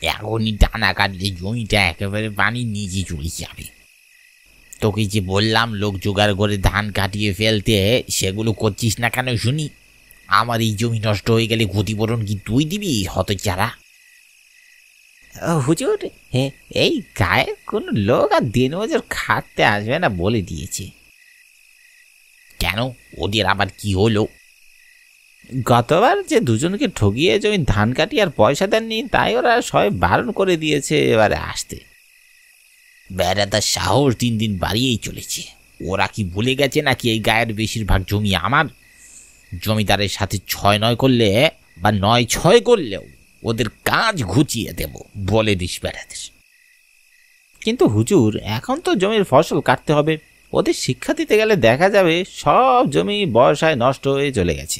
এখনই টানা কাটলে জমিটা একেবারে পানির নিচে চলে যাবে। তোকে যে বললাম লোক জোগাড় করে ধান কাটিয়ে ফেলতে, সেগুলো করছিস না কেন শুনি? আমার এই জমি নষ্ট হয়ে গেলে ক্ষতিপূরণ কি তুই দিবি হতচারা? হুজুর, এই গায়ে কোনো লোক আর দিন মজুর খাটতে আসবে না বলে দিয়েছে। কেন, ওদের আবার কি হলো? গতবার যে দুজনকে ঠকিয়ে জমি ধান কাটি আর পয়সা দেননি, তাই ওরা সবাই বারণ করে দিয়েছে এবারে আসতে। বেড়াদার সাহস দিন দিন বাড়িয়েই চলেছে। ওরা কি ভুলে গেছে নাকি এই গায়ের বেশিরভাগ জমি আমার? জমিদারের সাথে 6-9 করলে বা 9-6 করলেও ওদের কাজ ঘুচিয়ে দেব বলে দিস বেড়াদের। কিন্তু হুজুর, এখন তো জমির ফসল কাটতে হবে। ওদের শিক্ষা দিতে গেলে দেখা যাবে সব জমি বর্ষায় নষ্ট হয়ে চলে গেছে।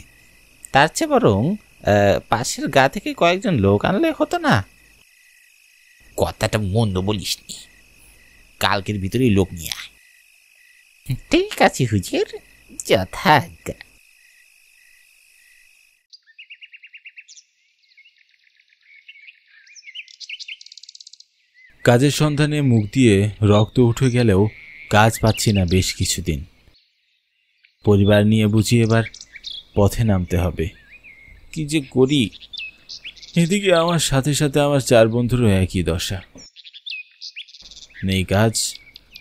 তার চেয়ে বরং পাশের গা থেকে কয়েকজন লোক আনলে হতো না? কথাটা মন্দ বলিস নি, কালকের ভিতরেই লোক নিয়ে আয়। ঠিক আছে হুজুর, যথাজ্ঞা। কাজের সন্ধানে মুখ দিয়ে রক্ত উঠে গেলেও কাজ পাচ্ছি না বেশ কিছুদিন। পরিবার নিয়ে বুঝি এবার পথে নামতে হবে। কি যে করি! এদিকে আমার সাথে সাথে আমার 4 বন্ধুরও একই দশা। নেই কাজ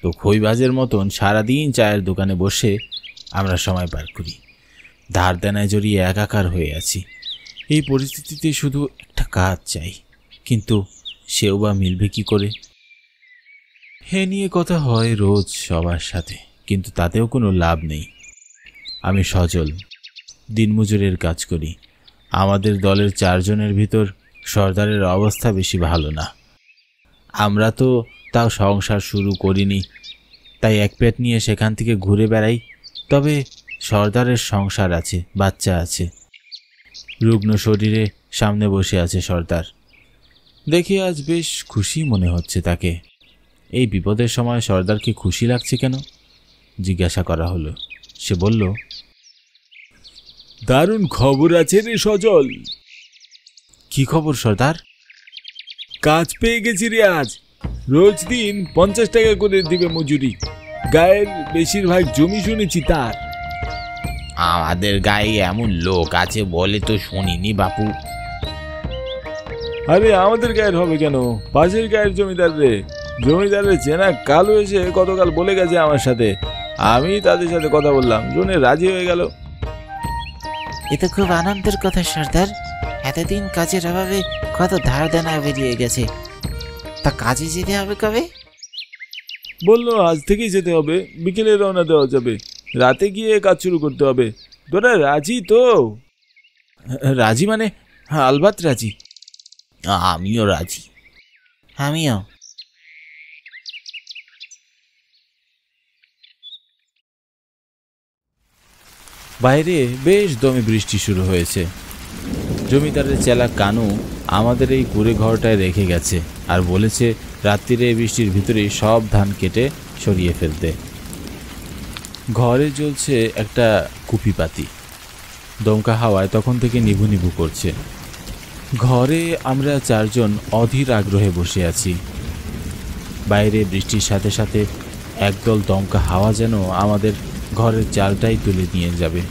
তো খইবাজের মতন সারাদিন চায়ের দোকানে বসে আমরা সময় পার করি। ধার দেনায় জড়িয়ে একাকার হয়ে আছি। এই পরিস্থিতিতে শুধু একটা কাজ চাই, কিন্তু সেও বা মিলবে কি করে? হে নিয়ে কথা হয় রোজ সবার সাথে, কিন্তু তাতেও কোনো লাভ নেই। আমি সজল, দিনমজুরের কাজ করি। আমাদের দলের 4 জনের ভিতর সর্দারের অবস্থা বেশি ভালো না। আমরা তো তাও সংসার শুরু করিনি, তাই এক পেট নিয়ে সেখান থেকে ঘুরে বেড়াই। তবে সর্দারের সংসার আছে, বাচ্চা আছে। রুগ্ন শরীরে সামনে বসে আছে সর্দার। দেখে আজ বেশ খুশি মনে হচ্ছে তাকে। এই বিপদের সময় সর্দারকে খুশি লাগছে কেন জিজ্ঞাসা করা হলো। সে বলল, দারুণ খবর আছে রে সজল। কি খবর সর্দার? কাজ পেয়ে গেছি রে আজ। রোজ দিন 50 টাকা করে দিবে মজুরি। গায়ের বেশিরভাগ জমি শুনেছি তার। আমাদের গায়ে এমন লোক আছে বলে তো শুনিনি বাপু। আরে আমাদের গায়ের হবে কেন, পাশের গায়ের জমিদার রে। জমিদারের চেনা কালো এসে গতকাল বলে গেছে আমার সাথে। আমি তাদের সাথে কথা বললাম, জনে রাজি হয়ে গেল। এ তো খুব আনন্দের কথা সর্দার। এতদিন কাজের অভাবে কত ধার দেনা বেরিয়ে গেছে। তা কাজে যেতে হবে কবে? বললো আজ থেকেই যেতে হবে, বিকেলে রওনা দেওয়া যাবে। রাতে গিয়ে কাজ শুরু করতে হবে। তোরা রাজি তো? রাজি মানে? হ্যাঁ, আলবাত রাজি। আমিও রাজি। আমিও। বাইরে বেশ দমে বৃষ্টি শুরু হয়েছে। জমিদারের চেলা কানু আমাদের এই কুড়ে ঘরটায় রেখে গেছে আর বলেছে রাত্রিরে বৃষ্টির ভিতরেই সব ধান কেটে সরিয়ে ফেলতে। ঘরে জ্বলছে একটা কুপিপাতি। দমকা হাওয়ায় তখন থেকে নিভু নিভু করছে। ঘরে আমরা 4 জন অধীর আগ্রহে বসে আছি। বাইরে বৃষ্টির সাথে সাথে একদল দমকা হাওয়া যেন আমাদের ঘরের চালটাই তুলে নিয়ে যাবে।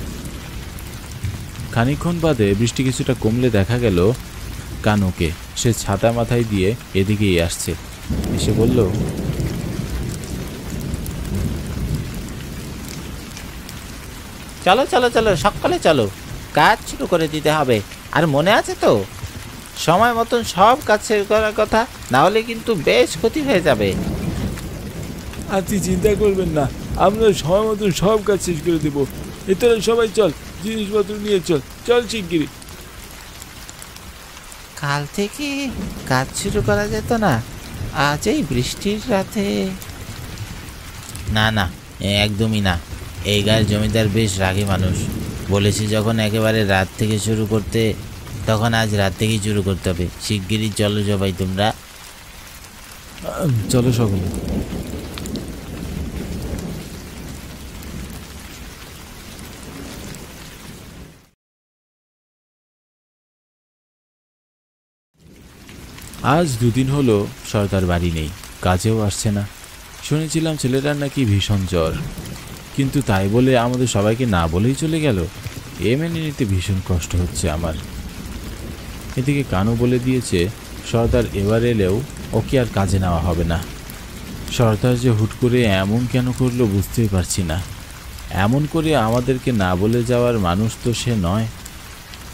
খানিকক্ষণ বাদে বৃষ্টি কিছুটা কমলে দেখা গেল কানুকে। সে ছাতা মাথায় দিয়ে এদিকেই আসছে। এসে বলল, চলো চলো চলো, সকালে চলো, কাজ শুরু করে দিতে হবে। আর মনে আছে তো, সময় মতন সব কাজ শেষ করার কথা, না হলে কিন্তু বেশ ক্ষতি হয়ে যাবে। আপনি চিন্তা করবেন না, আমরা সময় মতন সব কাজ শেষ করে দেবো। এতরা সবাই চল, জিনিসপত্র নিয়ে চল, চল শিগগিরি। কাল থেকে কাজ শুরু করা যেত না? আজ এই বৃষ্টির রাতে? না না, একদমই না। এই গায়ের জমিদার বেশ রাগী মানুষ। বলেছি যখন একেবারে রাত থেকে শুরু করতে, তখন আজ রাত থেকেই শুরু করতে হবে। শিগগিরই চলো সবাই তোমরা। চলো সকলে। আজ দুদিন হলো সর্দার বাড়ি নেই, কাজেও আসছে না। শুনেছিলাম ছেলেটার নাকি ভীষণ জ্বর, কিন্তু তাই বলে আমাদের সবাইকে না বলেই চলে গেল। এ মেনে নিতে ভীষণ কষ্ট হচ্ছে আমার। এদিকে কানু বলে দিয়েছে সর্দার এবার এলেও ওকে আর কাজে নেওয়া হবে না। সর্দার যে হুট করে এমন কেন করলো বুঝতেই পারছি না। এমন করে আমাদেরকে না বলে যাওয়ার মানুষ তো সে নয়।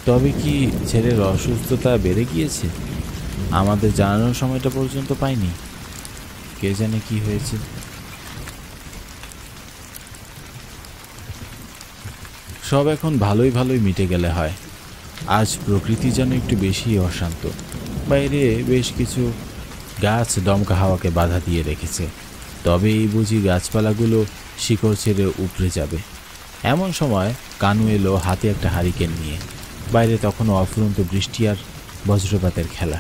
তবে কি ছেলের অসুস্থতা বেড়ে গিয়েছে? আমাদের জানানোর সময়টা পর্যন্ত পাইনি। কে জানে কি হয়েছে। সব এখন ভালোই ভালোই মিটে গেলে হয়। আজ প্রকৃতি যেন একটু বেশি অশান্ত। বাইরে বেশ কিছু গাছ দমকা হাওয়াকে বাধা দিয়ে রেখেছে। তবে এই বুঝি গাছপালাগুলো শিকড় ছেড়ে উপড়ে যাবে। এমন সময় কানু এলো হাতে একটা হারিকেন নিয়ে। বাইরে তখনও অফুরন্ত বৃষ্টি আর বজ্রপাতের খেলা।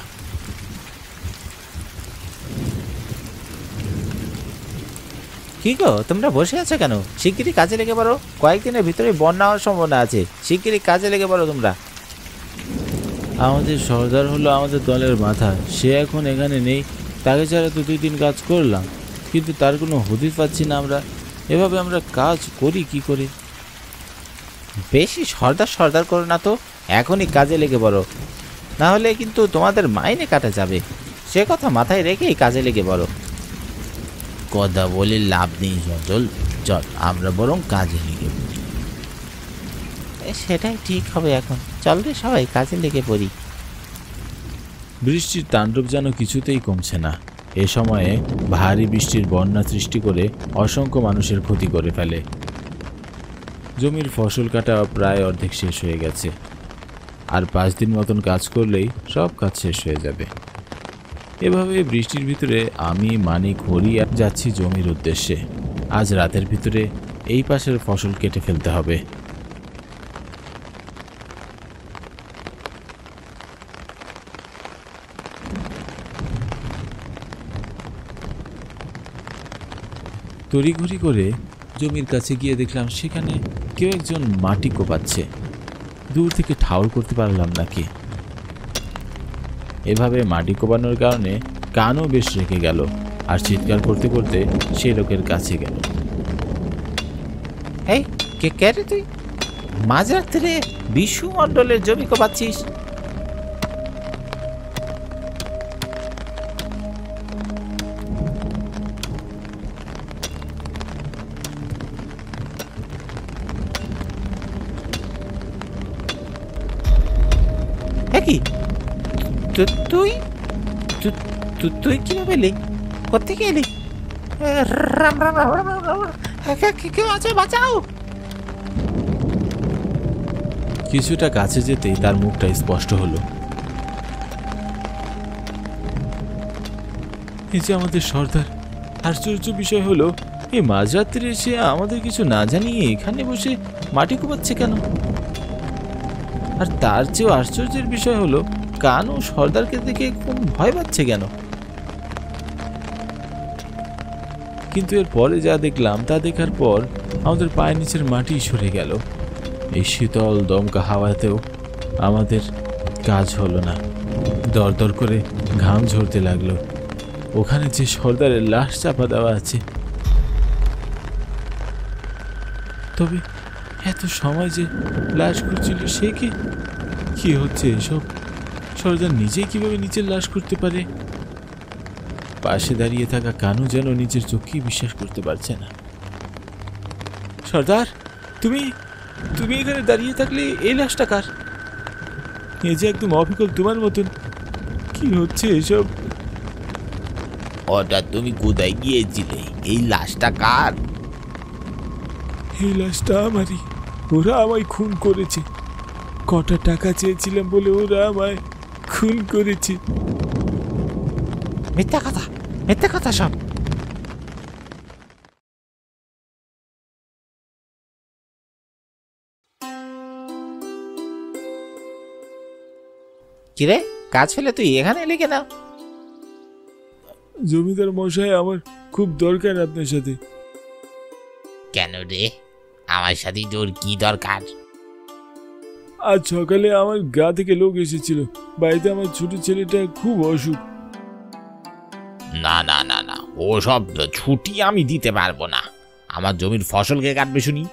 কি গো, তোমরা বসে আছো কেন? শিগগিরই কাজে লেগে পড়ো, কয়েকদিনের ভিতরে বন্যা হওয়ার সম্ভাবনা আছে। শিগগিরই কাজে লেগে পড়ো তোমরা। আমাদের সর্দার হলো আমাদের দলের মাথা, সে এখন এখানে নেই। তাকে ছাড়া তো 2 দিন কাজ করলাম, কিন্তু তার কোনো হদিস পাচ্ছি না আমরা। এভাবে আমরা কাজ করি কি করে? বেশি সর্দার সর্দার করো না তো, এখনই কাজে লেগে পড়ো, না হলে কিন্তু তোমাদের মাইনে কাটা যাবে। সে কথা মাথায় রেখেই কাজে লেগে পড়ো। কথা বলে লাভ নেই সজল, চল আমরা বরং কাজে লেগে পড়ি। সেটাই ঠিক হবে এখন, চল রে সবাই কাজে লেগে পড়ি। বৃষ্টির তাণ্ডব যেন কিছুতেই কমছে না। এ সময়ে ভারী বৃষ্টির বন্যা সৃষ্টি করে অসংখ্য মানুষের ক্ষতি করে ফেলে। জমির ফসল কাটা প্রায় অর্ধেক শেষ হয়ে গেছে। আর 5 দিন মতন কাজ করলেই সব কাজ শেষ হয়ে যাবে। এভাবে বৃষ্টির ভিতরে আমি, মানিক, হরি যাচ্ছি জমির উদ্দেশ্যে। আজ রাতের ভিতরে এই পাশের ফসল কেটে ফেলতে হবে। তড়িঘড়ি করে জমির কাছে গিয়ে দেখলাম সেখানে কেউ একজন মাটি কোপাচ্ছে। দূর থেকে ঠাউর করতে পারলাম নাকি। এভাবে মাটি কোপানোর কারণে কানও বেশ রেগে গেল আর চিৎকার করতে করতে সেই লোকের কাছে গেল। এই কে রে তুই? মাঝরাত্রে বিশু মণ্ডলের জমি কোপাচ্ছিস? কি তুই তুই কিভাবে এলি? কোথেকে এলি? রাম রাম রাম রাম রাম, কেউ আছে, বাঁচাও! কিছুটা কাছে যেতেই তার মুখটা স্পষ্ট হলো। এই যে আমাদের সর্দার। আশ্চর্য বিষয় হলো, এই মাঝরাত্রে এসে আমাদের কিছু না জানিয়ে এখানে বসে মাটি কোপাচ্ছে কেন? আর তার চেয়েও আশ্চর্যের বিষয় হলো, কানু সর্দারকে দেখে কোন ভয় পাচ্ছে কেন? কিন্তু এর পরে যা দেখলাম তা দেখার পর আমাদের পায়ের নিচের মাটি সরে গেল। এই শীতল দমকা হাওয়াতেও আমাদের কাজ হলো না। দরদর করে ঘাম ঝরতে লাগলো। ওখানে যে সর্দারের লাশ চাপা দেওয়া আছে, তবে এত সময় যে লাশ খুঁজছিল সে কি হচ্ছে এসব? সর্দার নিজেই কিভাবে নিজের লাশ করতে পারে? পাশে দাঁড়িয়ে থাকা কানু যেন নিজের চোখেই বিশ্বাস করতে পারছে না। সর্দার, তুমি এখানে দাঁড়িয়ে থাকলে এই লাশটা কার? এ যে একদম অবিকল তোমার মতন। কি হচ্ছে এসব? ওটা তুমি কোথায় গিয়েছিলে? এই লাশটা কার? এই লাশটা আমারই। ওরা আমায় খুন করেছে। কটা টাকা চেয়েছিলাম বলে ওরা আমায় খুন করেছে। মিথ্যা কথা, মিথ্যা কথা সব। কিরে, কাজ ফেলে তুই এখানে এলি কেন? জমিদার মশাই, আমার খুব দরকার আপনার সাথে। কেন রে? আমার সাথে তোর কি দরকার? আজ সকালে আমার গা থেকে লোক এসেছিল। বাড়িতে আমার ছোট ছেলেটা খুব অসুখ, না না না না, ও সব ছুটি আমি দিতে পারবো না। আমার জমির ফসল কে কাটবে শুনি?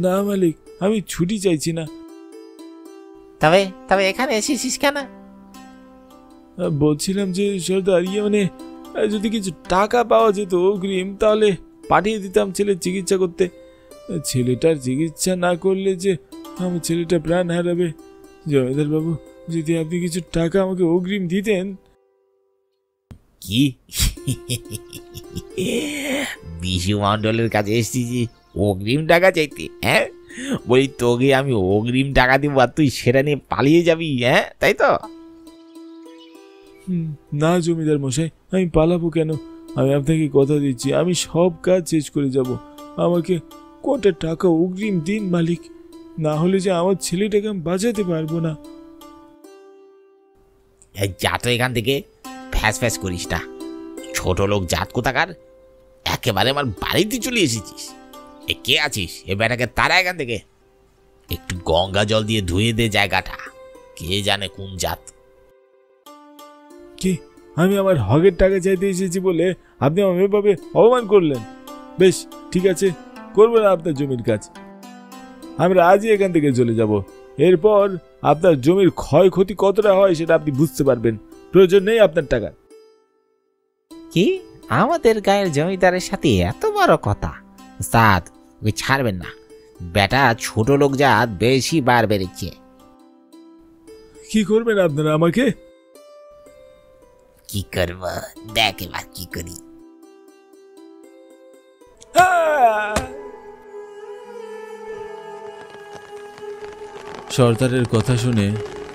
না মালিক, আমি ছুটি চাইছি না। তবে তবে এখানে এসেছিস কেন? বলছিলাম যে সর্দার, মানে যদি কিছু টাকা পাওয়া যেত অগ্রিম, তাহলে পাঠিয়ে দিতাম ছেলের চিকিৎসা করতে। ছেলেটার চিকিৎসা না করলে যে আমার ছেলেটা প্রাণ হারাবে। জমিদার বাবু, যদি আপনি কিছু টাকা আমাকে অগ্রিম দিতেন। কি বিশু মন্ডলের কাছে এসেছি অগ্রিম টাকা চাইতে? হ্যাঁ, বলি তোকে আমি অগ্রিম টাকা দিব আর তুই সেটা নিয়ে পালিয়ে যাবি? হ্যাঁ, তাই তো? না জমিদার মশাই, আমি পালাবো কেন? আমি আপনাকে কথা দিচ্ছি, আমি সব কাজ শেষ করে যাব। আমাকে কটা টাকা অগ্রিম দিন মালিক, না হলে যে আমার ছেলেটাকে আমি বাঁচাতে পারবো না। যা তো এখান থেকে, ফ্যাস ফ্যাস করিস না। ছোট লোক জাত কোথাকার, একেবারে আমার বাড়িতে চলে এসেছিস। এ কে আছিস? এ বেটাকে তারা এখান থেকে। একটু গঙ্গা জল দিয়ে ধুয়ে দে জায়গাটা, কে জানে কোন জাত। কি, আমি আমার হকের টাকা চাইতে এসেছি বলে আপনি আমার এভাবে অপমান করলেন? বেশ, ঠিক আছে, করবো না আপনার জমির কাজ। আমরা আজই এখান থেকে চলে যাব। এরপর আপনার জমির ক্ষয়ক্ষতি কতটা হয় সেটা আপনি বুঝতে পারবেন। প্রয়োজন নেই আপনার টাকা। কি, আমাদের গায়ের জমিদারের সাথে এত বড় কথা? ওস্তাদ, ওকে ছাড়বেন না। বেটা ছোট লোক জাত বেশি বার বেড়েছে। কি করবেন আপনারা আমাকে? কি করব, দেখ এবার কি করি। সর্দারের কথা শুনে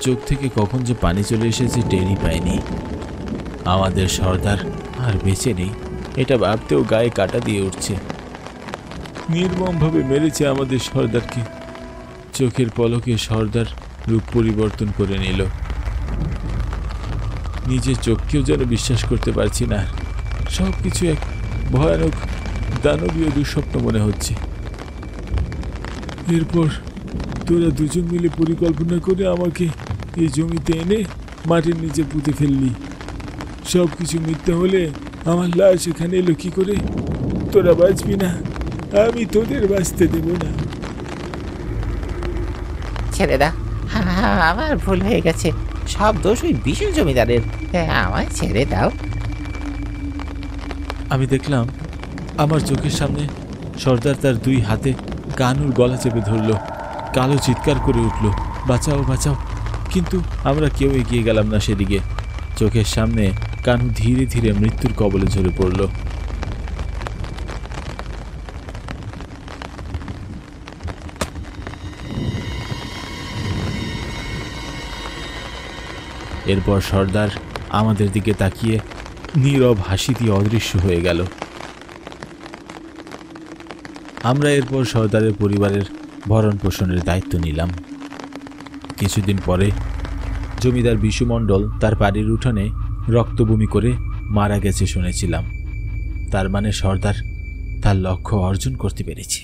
চোখ থেকে কখন যে পানি চলে এসেছে টেরই পায়নি। আমাদের সর্দার আর বেঁচে নেই, এটা ভাবতেও গায়ে কাটা দিয়ে উঠছে। নির্মমভাবে মেরেছে আমাদের সর্দারকে। চোখের পলকে সর্দার রূপ পরিবর্তন করে নিল। নিজের চোখকেও যেন বিশ্বাস করতে পারছি না। সব কিছু এক ভয়ানক দানবীয় দুঃস্বপ্ন মনে হচ্ছে। এরপর তোরা দুজন মিলে পরিকল্পনা করে আমাকে এই জমিতে এনে মাটির নিচে পুঁতে ফেললি। সব কিছু মিথ্যা হলে আমার লাশ এখানে এলো কি করে? তোরা বাঁচবি না, আমি তোদের বাঁচতে দেব না। ছেড়ে দা, আমার ভুল হয়ে গেছে। সব দোষ ওই বিশু জমিদারের। আমায় ছেড়ে দাও। আমি দেখলাম আমার চোখের সামনে সর্দার তার দুই হাতে কানুর গলা চেপে ধরল। কালো চিৎকার করে উঠল, বাঁচাও বাঁচাও! কিন্তু আমরা কেউ এগিয়ে গেলাম না সেদিকে। চোখের সামনে কানু ধীরে ধীরে মৃত্যুর কবলে ঝরে পড়ল। এরপর সর্দার আমাদের দিকে তাকিয়ে নীরব হাসি দিয়ে অদৃশ্য হয়ে গেল। আমরা এরপর সর্দারের পরিবারের ভরণ পোষণের দায়িত্ব নিলাম। কিছুদিন পরে জমিদার বিশু মণ্ডল তার বাড়ির উঠোনে রক্তবমি করে মারা গেছে শুনেছিলাম। তার মানে সর্দার তার লক্ষ্য অর্জন করতে পেরেছে।